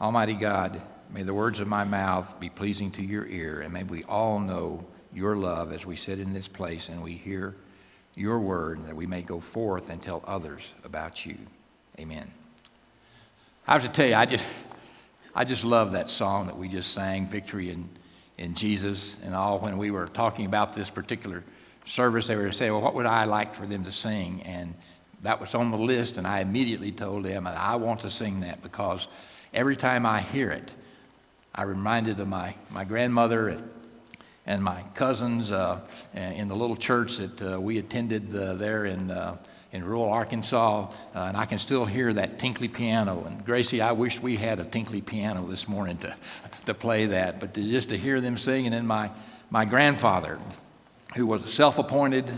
Almighty God, may the words of my mouth be pleasing to your ear, and may we all know your love as we sit in this place and we hear your word, and that we may go forth and tell others about you. Amen. I have to tell you, I just love that song that we just sang, Victory in Jesus and all. When we were talking about this particular service, they were saying, well, what would I like for them to sing? And that was on the list, and I immediately told them, I want to sing that because every time I hear it, I'm reminded of my grandmother and my cousins in the little church that we attended there in rural Arkansas, and I can still hear that tinkly piano. And Gracie, I wish we had a tinkly piano this morning to play that, but just to hear them sing. And then my grandfather, who was a self-appointed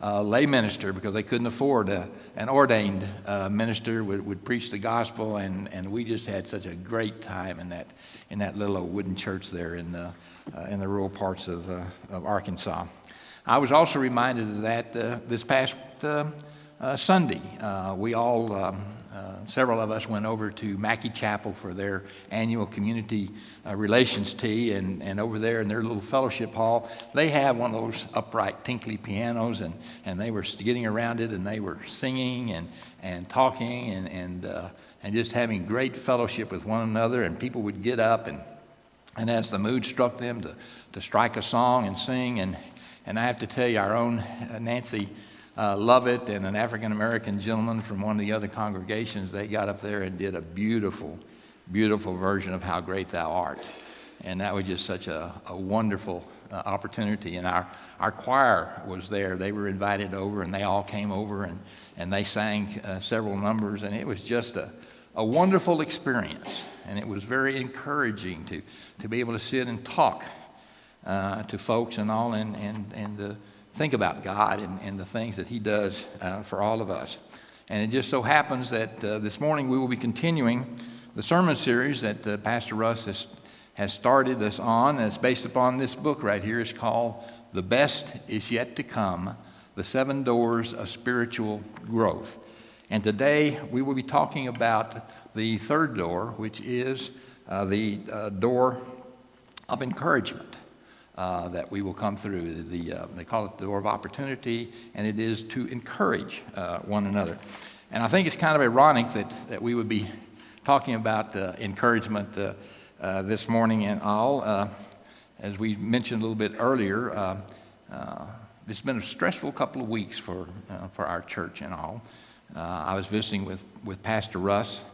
lay minister because they couldn't afford an ordained minister, would preach the gospel, and we just had such a great time in that little old wooden church there in the rural parts of Arkansas. I was also reminded of that this past Sunday. We all, several of us, went over to Mackey Chapel for their annual community relations tea, and over there in their little fellowship hall, they have one of those upright tinkly pianos, and they were getting around it, and they were singing and talking and just having great fellowship with one another, and people would get up and as the mood struck them to strike a song and sing, and I have to tell you, our own Nancy Lovett and an African-American gentleman from one of the other congregations, they got up there and did a beautiful, beautiful version of How Great Thou Art. And that was just such a wonderful opportunity. And our choir was there. They were invited over, and they all came over, and they sang several numbers, and it was just a wonderful experience. And it was very encouraging to be able to sit and talk to folks and all, and think about God and the things that he does for all of us. And it just so happens that this morning we will be continuing the sermon series that Pastor Russ has started us on. It's based upon this book right here. It's called The Best Is Yet to Come, The 7 Doors of Spiritual Growth. And today we will be talking about the third door, which is the door of encouragement. That we will come through. They call it the door of opportunity, and it is to encourage one another. And I think it's kind of ironic that we would be talking about encouragement this morning and all. As we mentioned a little bit earlier, it's been a stressful couple of weeks for our church and all. I was visiting with Pastor Russ,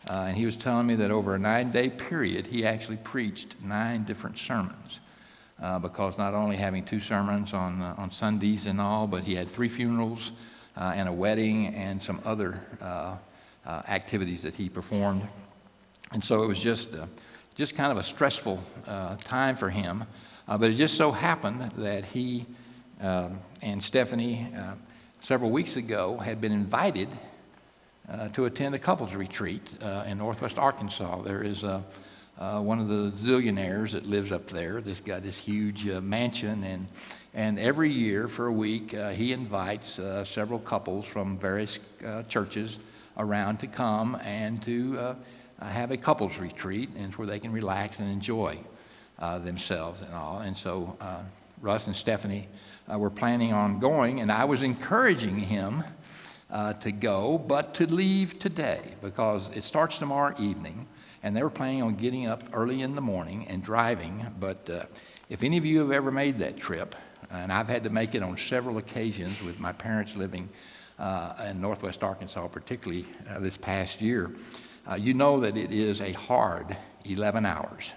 and he was telling me that over a 9-day period, he actually preached 9 different sermons. Because not only having 2 sermons on Sundays and all, but he had 3 funerals and a wedding and some other activities that he performed. And so it was just kind of a stressful time for him. But it just so happened that he and Stephanie several weeks ago had been invited to attend a couples retreat in Northwest Arkansas. There is one of the zillionaires that lives up there. This got this huge mansion, and every year for a week he invites several couples from various churches around to come and to have a couples retreat, and where they can relax and enjoy themselves and all. And so Russ and Stephanie were planning on going, and I was encouraging him to go, but to leave today because it starts tomorrow evening. And they were planning on getting up early in the morning and driving. But if any of you have ever made that trip, and I've had to make it on several occasions with my parents living in Northwest Arkansas, particularly this past year, you know that it is a hard 11 hours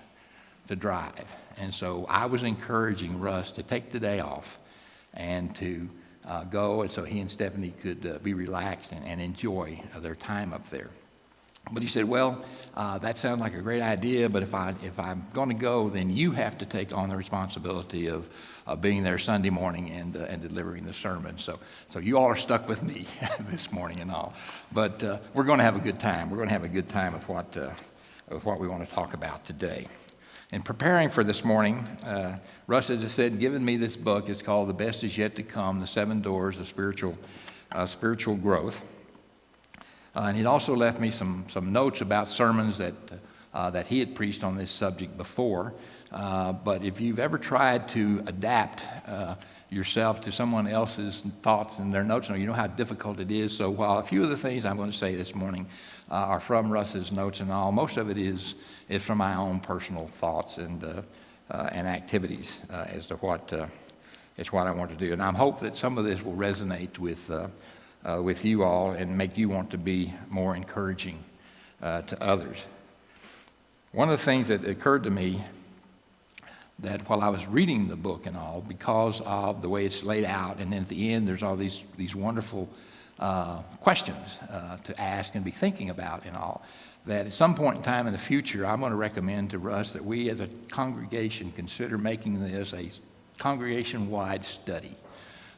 to drive. And so I was encouraging Russ to take the day off and to go, and so he and Stephanie could be relaxed and enjoy their time up there. But he said, well, that sounds like a great idea, but if I'm going to go, then you have to take on the responsibility of being there Sunday morning and delivering the sermon. So you all are stuck with me this morning and all. But we're going to have a good time. We're going to have a good time with what we want to talk about today. In preparing for this morning, Russ, as I said, given me this book. It's called The Best Is Yet to Come, The 7 Doors of Spiritual Growth. And he'd also left me some notes about sermons that that he had preached on this subject before. But if you've ever tried to adapt yourself to someone else's thoughts and their notes, you know how difficult it is. So while a few of the things I'm going to say this morning are from Russ's notes and all, most of it is from my own personal thoughts and activities as to what I want to do. And I hope that some of this will resonate with you all and make you want to be more encouraging to others. One of the things that occurred to me that while I was reading the book and all, because of the way it's laid out, and then at the end there's all these wonderful questions to ask and be thinking about and all, that at some point in time in the future, I'm going to recommend to Russ that we as a congregation consider making this a congregation-wide study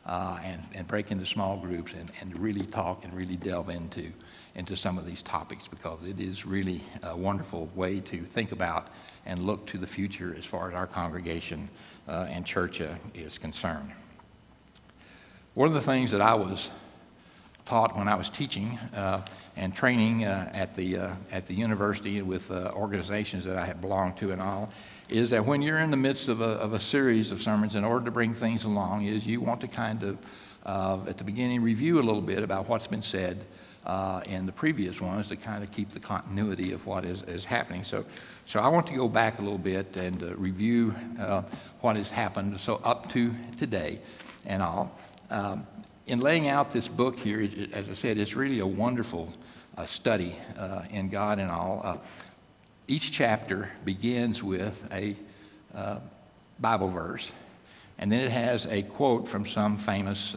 and break into small groups and really talk and really delve into some of these topics, because it is really a wonderful way to think about and look to the future as far as our congregation and church is concerned. One of the things that I was taught when I was teaching and training at the university with organizations that I had belonged to and all, is that when you're in the midst of a series of sermons, in order to bring things along, is you want to kind of at the beginning review a little bit about what's been said in the previous ones to kind of keep the continuity of what is happening. So I want to go back a little bit and review what has happened so up to today and all. In laying out this book here, as I said, it's really a wonderful study in God and all. Each chapter begins with a Bible verse, and then it has a quote from some famous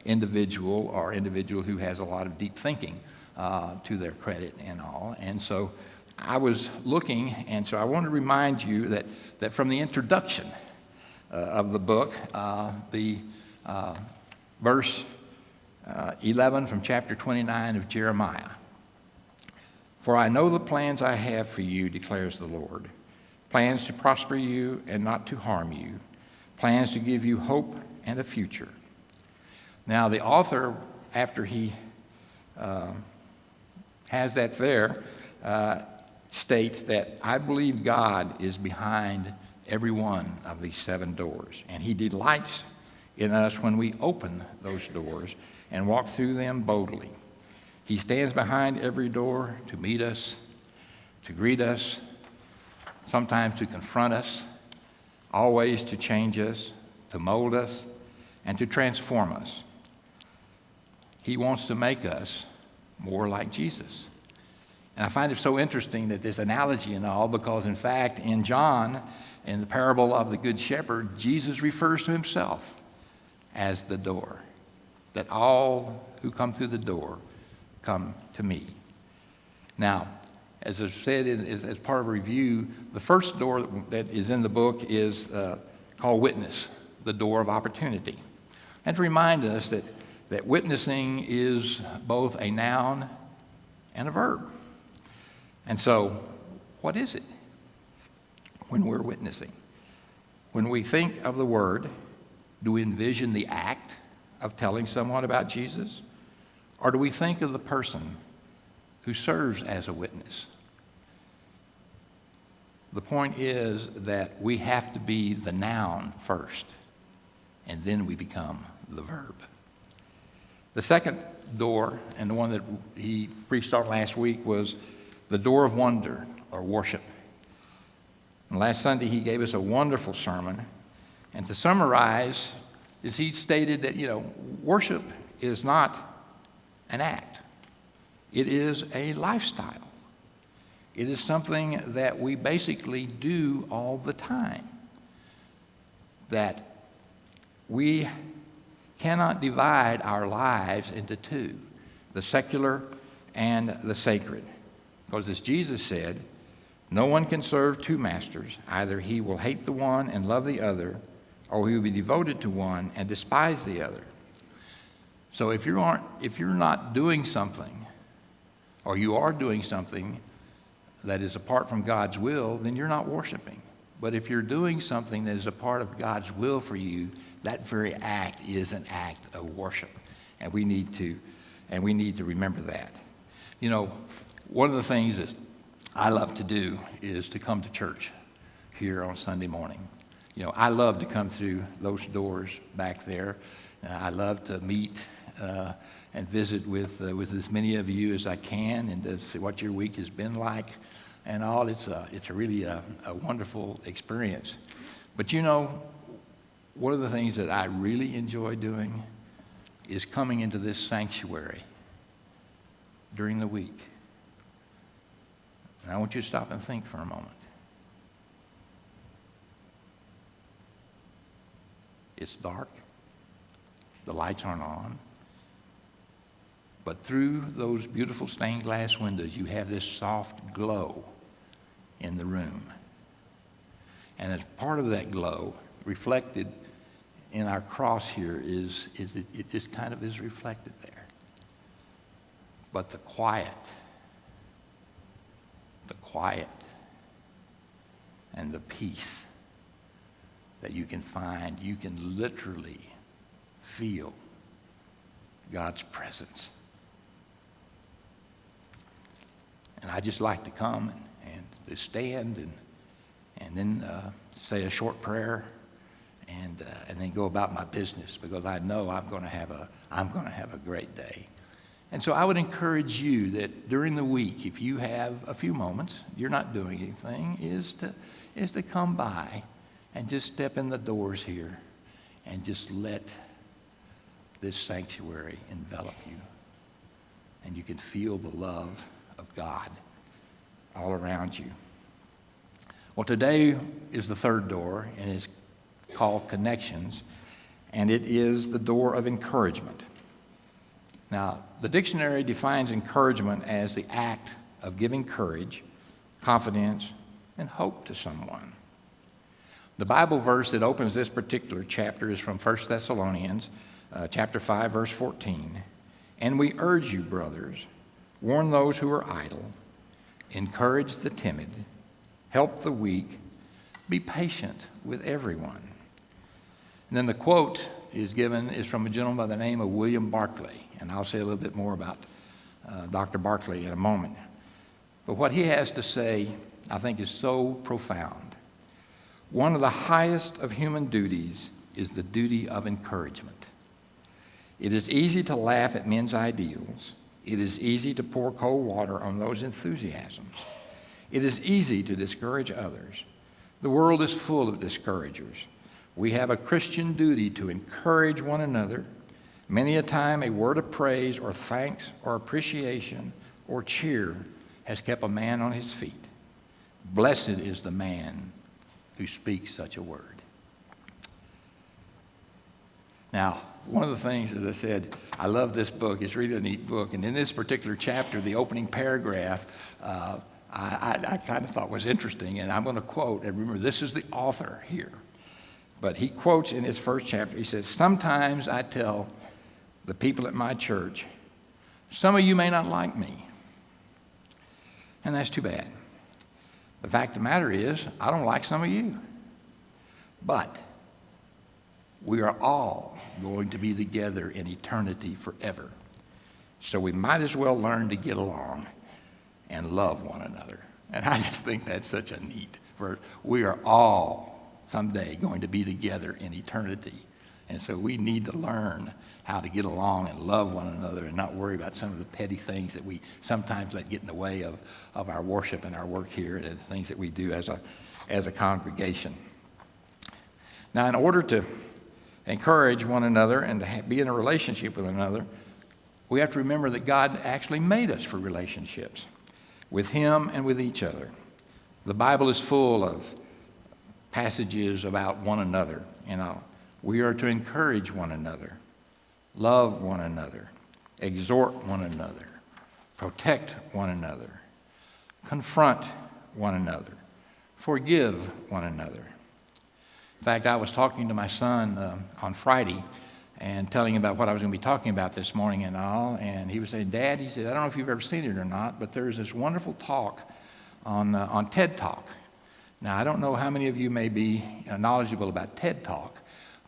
individual who has a lot of deep thinking to their credit and all. And so I was looking, and so I want to remind you that from the introduction of the book, the verse 11 from chapter 29 of Jeremiah. For I know the plans I have for you, declares the Lord, plans to prosper you and not to harm you, plans to give you hope and a future. Now the author, after he has that there, states that I believe God is behind every one of these 7 doors, and he delights in us when we open those doors and walk through them boldly. He stands behind every door to meet us, to greet us, sometimes to confront us, always to change us, to mold us, and to transform us. He wants to make us more like Jesus. And I find it so interesting that this analogy and all, because in fact in John, in the parable of the Good Shepherd, Jesus refers to himself as the door, that all who come through the door come to me. Now, as I said as part of a review, the first door that is in the book is called witness, the door of opportunity. And to remind us that witnessing is both a noun and a verb. And so, what is it when we're witnessing? When we think of the word, do we envision the act of telling someone about Jesus? Or do we think of the person who serves as a witness? The point is that we have to be the noun first, and then we become the verb. The second door, and the one that he preached on last week, was the door of wonder or worship. And last Sunday he gave us a wonderful sermon, and to summarize, is he stated that, worship is not an act. It is a lifestyle. It is something that we basically do all the time. That we cannot divide our lives into two, the secular and the sacred. Because as Jesus said, no one can serve 2 masters. Either he will hate the one and love the other, or he will be devoted to one and despise the other. So if you're not doing something, or you are doing something that is apart from God's will, then you're not worshiping. But if you're doing something that is a part of God's will for you, that very act is an act of worship. And we need to remember that. One of the things that I love to do is to come to church here on Sunday morning. You know, I love to come through those doors back there. I love to meet and visit with as many of you as I can, and to see what your week has been like and all. It's really a wonderful experience. But you know, one of the things that I really enjoy doing is coming into this sanctuary during the week. And I want you to stop and think for a moment. It's dark. The lights aren't on. But through those beautiful stained glass windows, you have this soft glow in the room. And as part of that glow, reflected in our cross here is it just kind of is reflected there. But the quiet and the peace that you can find, you can literally feel God's presence. And I just like to come and to stand and then say a short prayer and then go about my business, because I know I'm going to have a great day. And so I would encourage you that during the week, if you have a few moments, you're not doing anything, is to come by and just step in the doors here and just let this sanctuary envelop you. And you can feel the love of God all around you. Well, today is the third door, and it's called Connections, and it is the door of encouragement. Now, the dictionary defines encouragement as the act of giving courage, confidence, and hope to someone. The Bible verse that opens this particular chapter is from 1 Thessalonians chapter 5, verse 14. And we urge you, brothers, warn those who are idle, encourage the timid, help the weak, be patient with everyone. And then the quote is from a gentleman by the name of William Barclay. And I'll say a little bit more about Dr. Barclay in a moment. But what he has to say, I think, is so profound. One of the highest of human duties is the duty of encouragement. It is easy to laugh at men's ideals. It is easy to pour cold water on those enthusiasms. It is easy to discourage others. The world is full of discouragers. We have a Christian duty to encourage one another. Many a time a word of praise or thanks or appreciation or cheer has kept a man on his feet. Blessed is the man who speaks such a word. Now, one of the things, as I said, I love this book. It's really a neat book. And in this particular chapter, the opening paragraph, I kind of thought was interesting. And I'm going to quote, and remember, this is the author here. But he quotes in his first chapter, he says, sometimes I tell the people at my church, some of you may not like me. And that's too bad. The fact of the matter is, I don't like some of you. But we are all going to be together in eternity forever. So we might as well learn to get along and love one another. And I just think that's such a neat verse. We are all someday going to be together in eternity. And so we need to learn how to get along and love one another and not worry about some of the petty things that we sometimes let get in the way of our worship and our work here and the things that we do as a congregation. Now, in order to encourage one another and to be in a relationship with one another, we have to remember that God actually made us for relationships with Him and with each other. The Bible is full of passages about one another. We are to encourage one another, love one another, exhort one another, protect one another, confront one another, forgive one another. In fact, I was talking to my son on Friday and telling him about what I was going to be talking about this morning and all, and he was saying, Dad, he said, I don't know if you've ever seen it or not, but there's this wonderful talk on TED Talk. Now, I don't know how many of you may be knowledgeable about TED Talk,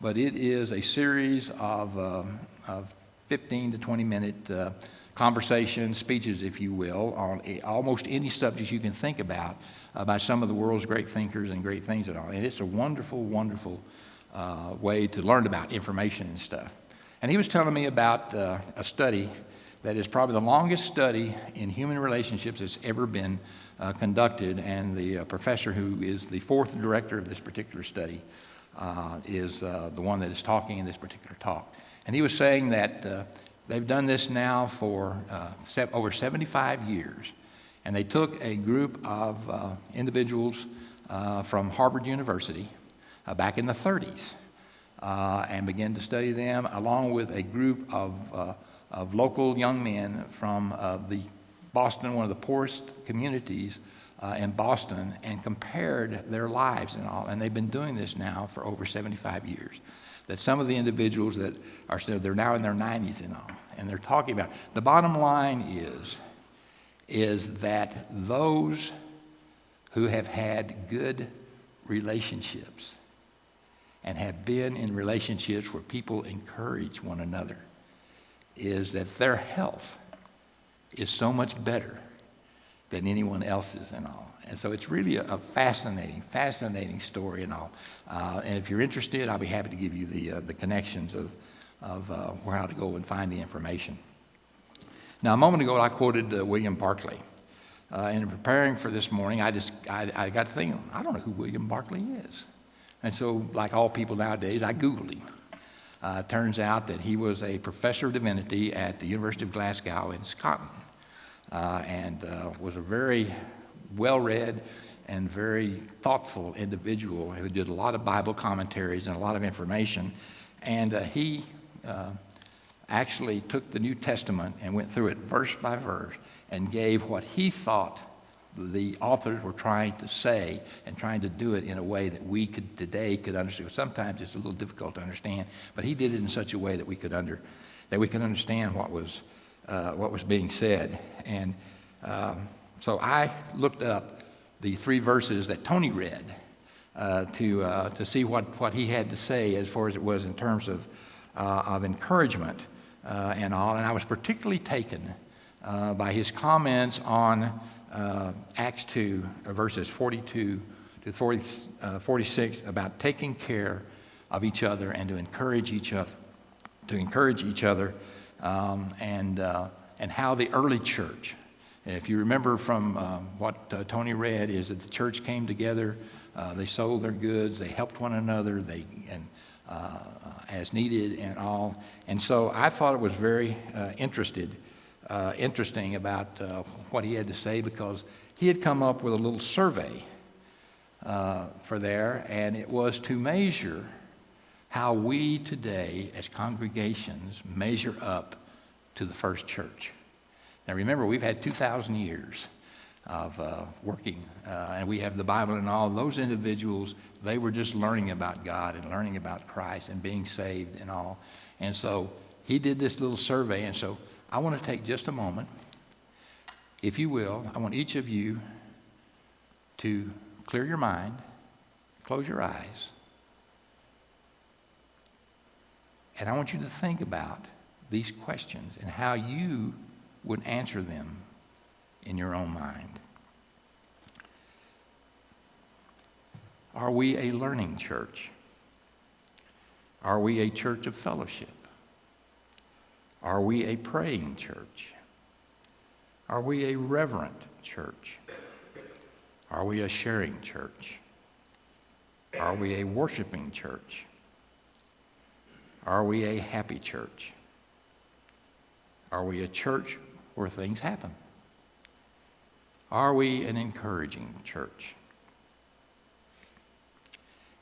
but it is a series of 15 to 20 minute conversations, speeches, if you will, on almost any subject you can think about by some of the world's great thinkers and great things and all. And it's a wonderful, wonderful way to learn about information and stuff. And he was telling me about a study that is probably the longest study in human relationships that's ever been conducted. And the professor who is the fourth director of this particular study is the one that is talking in this particular talk. And he was saying that they've done this now for over 75 years. And they took a group of individuals from Harvard University back in the 30s and began to study them along with a group of local young men from the Boston, one of the poorest communities in Boston, and compared their lives and all. And they've been doing this now for over 75 years. That some of the individuals that are still, they're now in their 90s and all, and they're talking about. The bottom line is that those who have had good relationships and have been in relationships where people encourage one another, is that their health is so much better than anyone else's and all. And so it's really a fascinating, fascinating story and all. And if you're interested, I'll be happy to give you the connections of where how to go and find the information. Now, a moment ago, I quoted William Barclay. And in preparing for this morning, I got to thinking, I don't know who William Barclay is. And so, like all people nowadays, I Googled him. It turns out that he was a professor of divinity at the University of Glasgow in Scotland, and was a very well-read and very thoughtful individual who did a lot of Bible commentaries and a lot of information. And he actually took the New Testament and went through it verse by verse and gave what he thought the authors were trying to say, and trying to do it in a way that we today could understand. Sometimes it's a little difficult to understand, but he did it in such a way that we could understand what was being said. And so I looked up the 3 verses that Tony read to see what he had to say as far as it was in terms of encouragement and all. And I was particularly taken by his comments on Acts 2, verses 42 to 46, about taking care of each other and to encourage each other, and how the early church, if you remember from what Tony read, is that the church came together, they sold their goods, they helped one another, as needed and all. And so I thought it was very interesting about what he had to say, because he had come up with a little survey for there, and it was to measure how we today as congregations measure up to the first church. Now remember, we've had 2,000 years of working, and we have the Bible, and all those individuals, they were just learning about God and learning about Christ and being saved and all. And so he did this little survey, and so I want to take just a moment, if you will. I want each of you to clear your mind, close your eyes, and I want you to think about these questions and how you would answer them in your own mind. Are we a learning church? Are we a church of fellowship? Are we a praying church? Are we a reverent church? Are we a sharing church? Are we a worshiping church? Are we a happy church? Are we a church where things happen? Are we an encouraging church?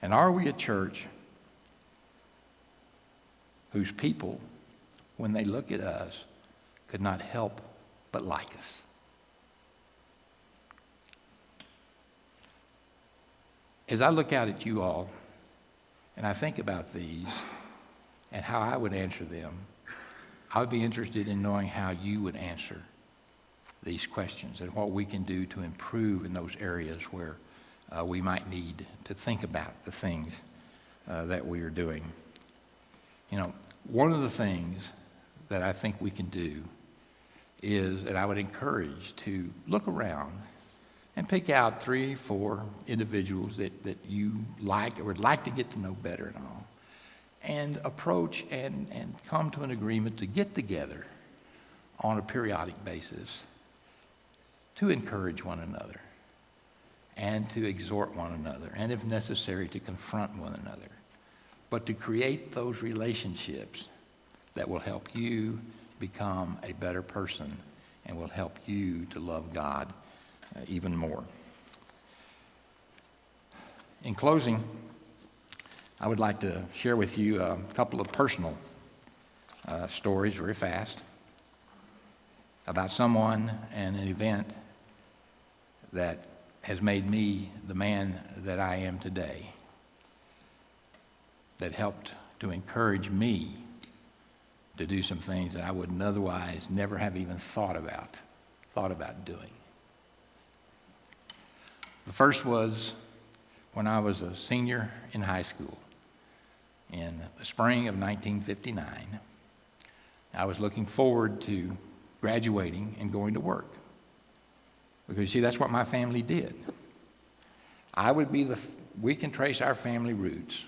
And are we a church whose people, when they look at us, could not help but like us? As I look out at you all, and I think about these and how I would answer them, I would be interested in knowing how you would answer these questions and what we can do to improve in those areas where we might need to think about the things that we are doing. You know, one of the things that I think we can do is that I would encourage to look around and pick out 3, 4 individuals that you like or would like to get to know better and all, and approach and come to an agreement to get together on a periodic basis to encourage one another and to exhort one another, and if necessary, to confront one another, but to create those relationships that will help you become a better person and will help you to love God even more. In closing, I would like to share with you a couple of personal stories very fast about someone and an event that has made me the man that I am today, that helped to encourage me to do some things that I wouldn't otherwise never have even thought about doing. The first was when I was a senior in high school in the spring of 1959. I was looking forward to graduating and going to work. Because, you see, that's what my family did. We can trace our family roots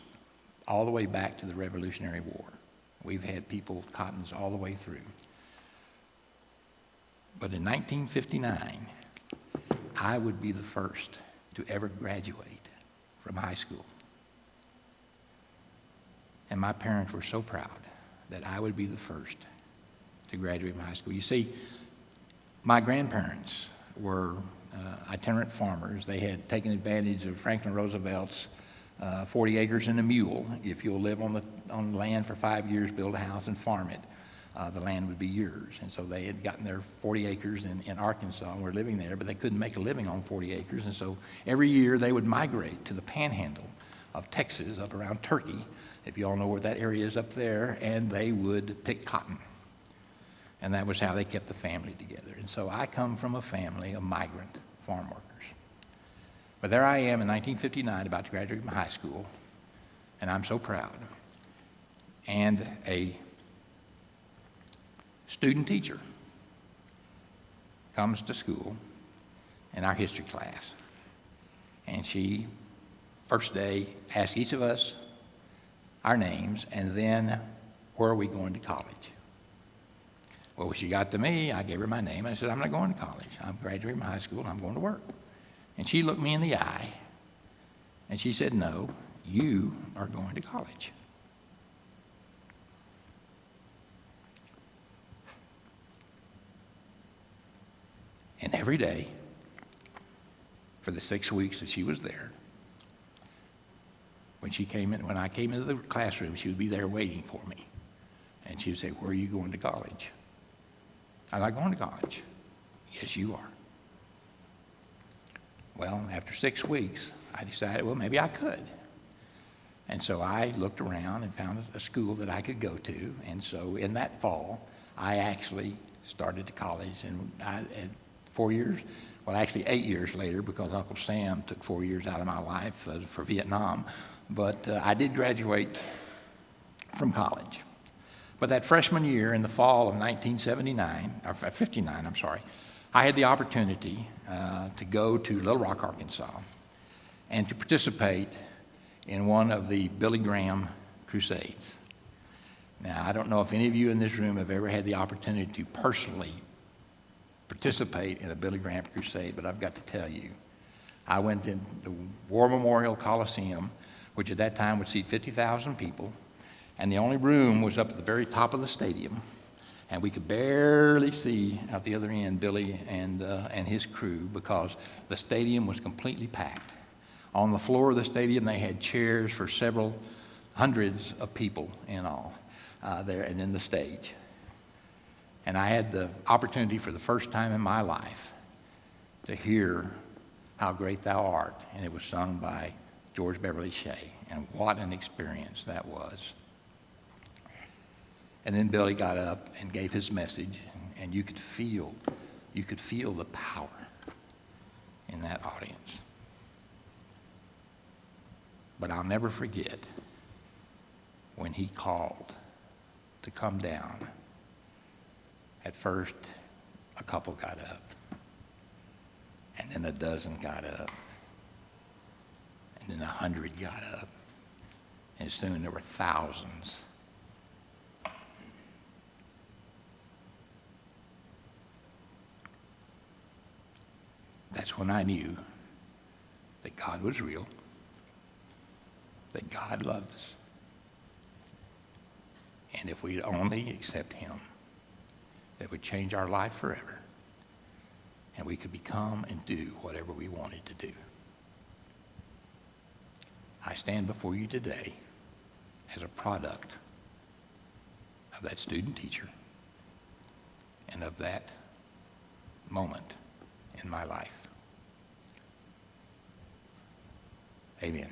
all the way back to the Revolutionary War. We've had people, Cottens, all the way through. But in 1959, I would be the first to ever graduate from high school. And my parents were so proud that I would be the first to graduate from high school. You see, my grandparents were itinerant farmers. They had taken advantage of Franklin Roosevelt's 40 acres and a mule. If you'll live on land for 5 years, build a house and farm it, the land would be yours. And so they had gotten their 40 acres in Arkansas and were living there, but they couldn't make a living on 40 acres. And so every year they would migrate to the panhandle of Texas, up around Turkey, if you all know where that area is up there, and they would pick cotton. And that was how they kept the family together. And so I come from a family of migrant farm workers. But there I am in 1959, about to graduate from high school, and I'm so proud. And a student teacher comes to school in our history class. And she, first day, asks each of us our names, and then, where are we going to college? Well, when she got to me, I gave her my name. I said, I'm not going to college. I'm graduating from high school, and I'm going to work. And she looked me in the eye, and she said, no, you are going to college. And every day, for the 6 weeks that she was there, when I came into the classroom, she would be there waiting for me. And she would say, where are you going to college? I'm not going to college. Yes, you are. Well, after 6 weeks, I decided, well, maybe I could. And so I looked around and found a school that I could go to. And so in that fall, I actually started to college. And at 4 years, well, actually 8 years later, because Uncle Sam took 4 years out of my life for Vietnam. But I did graduate from college. But that freshman year in the fall of 59, I had the opportunity to go to Little Rock, Arkansas, and to participate in one of the Billy Graham crusades. Now, I don't know if any of you in this room have ever had the opportunity to personally participate in a Billy Graham crusade, but I've got to tell you, I went to the War Memorial Coliseum, which at that time would seat 50,000 people, and the only room was up at the very top of the stadium, and we could barely see out the other end Billy and his crew because the stadium was completely packed. On the floor of the stadium, they had chairs for several hundreds of people in all there, and then the stage. And I had the opportunity for the first time in my life to hear How Great Thou Art, and it was sung by George Beverly Shea, and what an experience that was. And then Billy got up and gave his message, and you could feel the power in that audience. But I'll never forget when he called to come down. At first, a couple got up, and then a dozen got up, and then 100 got up, and soon there were thousands. That's when I knew that God was real, that God loved us, and if we'd only accept him, that would change our life forever, and we could become and do whatever we wanted to do. I stand before you today as a product of that student teacher and of that moment in my life. Amen.